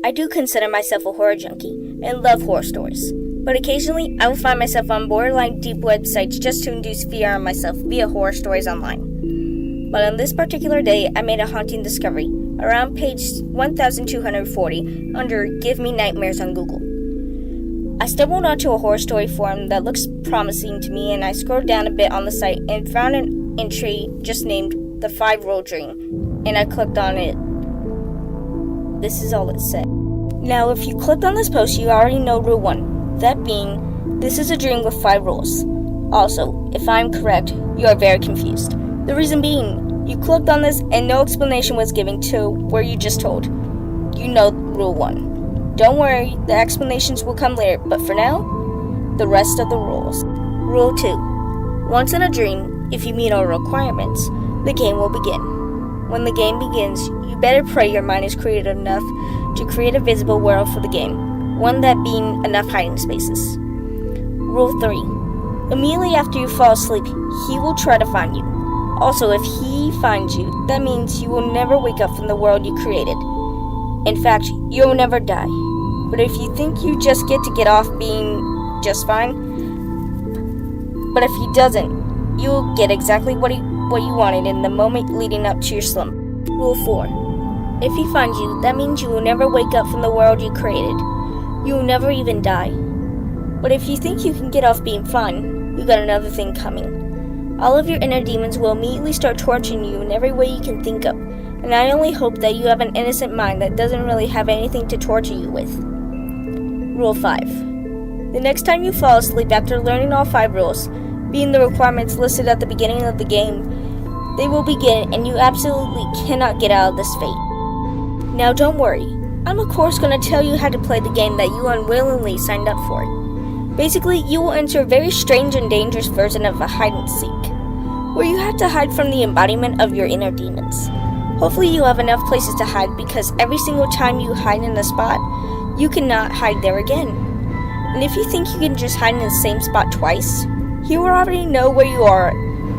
I do consider myself a horror junkie and love horror stories, but occasionally I will find myself on borderline deep websites just to induce fear on myself via horror stories online. But on this particular day, I made a haunting discovery around page 1240 under Give Me Nightmares on Google. I stumbled onto a horror story forum that looks promising to me, and I scrolled down a bit on the site and found an entry just named The 5-Rule Dream, and I clicked on it. This is all it said. Now, if you clicked on this post, you already know Rule 1, that being, this is a dream with 5 rules. Also, if I'm correct, you are very confused. The reason being, you clicked on this and no explanation was given to where you just told. You know Rule 1. Don't worry, the explanations will come later, but for now, the rest of the rules. Rule 2. Once in a dream, if you meet all requirements, the game will begin. When the game begins, you better pray your mind is creative enough to create a visible world for the game, one that being enough hiding spaces. Rule 3. Immediately after you fall asleep, he will try to find you. Also, if he finds you, that means you will never wake up from the world you created. In fact, you will never die. But if you think you just get off being just fine, but if he doesn't, you will get exactly what you wanted in the moment leading up to your slumber. Rule 4. If he finds you, that means you will never wake up from the world you created. You will never even die. But if you think you can get off being fine, you got another thing coming. All of your inner demons will immediately start torturing you in every way you can think of. And I only hope that you have an innocent mind that doesn't really have anything to torture you with. Rule 5. The next time you fall asleep after learning all 5 rules, being the requirements listed at the beginning of the game, they will begin and you absolutely cannot get out of this fate. Now don't worry, I'm of course going to tell you how to play the game that you unwillingly signed up for. Basically, you will enter a very strange and dangerous version of a hide and seek, where you have to hide from the embodiment of your inner demons. Hopefully you have enough places to hide because every single time you hide in a spot, you cannot hide there again. And if you think you can just hide in the same spot twice, he will already know where you are,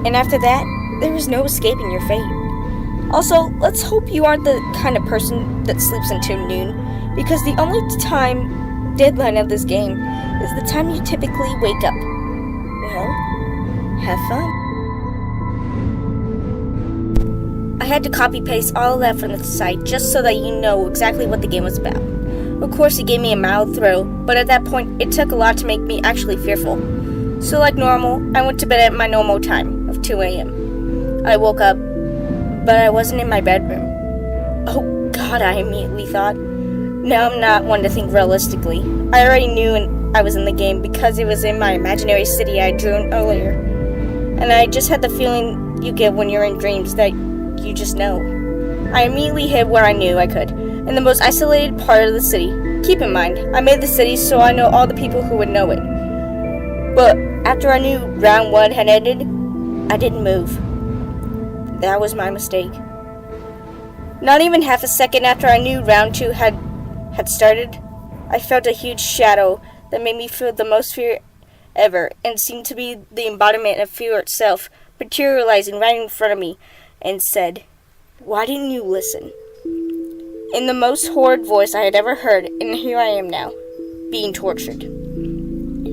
and after that, there is no escaping your fate. Also, let's hope you aren't the kind of person that sleeps until noon, because the only time deadline of this game is the time you typically wake up. Well, have fun. I had to copy-paste all of that from the site just so that you know exactly what the game was about. Of course, it gave me a mild thrill, but at that point, it took a lot to make me actually fearful. So like normal, I went to bed at my normal time of 2 a.m. I woke up, but I wasn't in my bedroom. Oh God, I immediately thought. Now I'm not one to think realistically. I already knew I was in the game because it was in my imaginary city I drew earlier. And I just had the feeling you get when you're in dreams that you just know. I immediately hid where I knew I could, in the most isolated part of the city. Keep in mind, I made the city so I know all the people who would know it. But after I knew round 1 had ended, I didn't move. That was my mistake. Not even half a second after I knew round 2 had started, I felt a huge shadow that made me feel the most fear ever, and seemed to be the embodiment of fear itself, materializing right in front of me, and said, "Why didn't you listen?" In the most horrid voice I had ever heard, and here I am now, being tortured.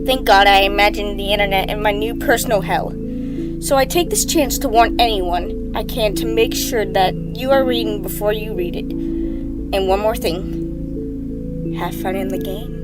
Thank God I imagined the internet and my new personal hell. So I take this chance to warn anyone I can to make sure that you are reading before you read it. And one more thing. Have fun in the game.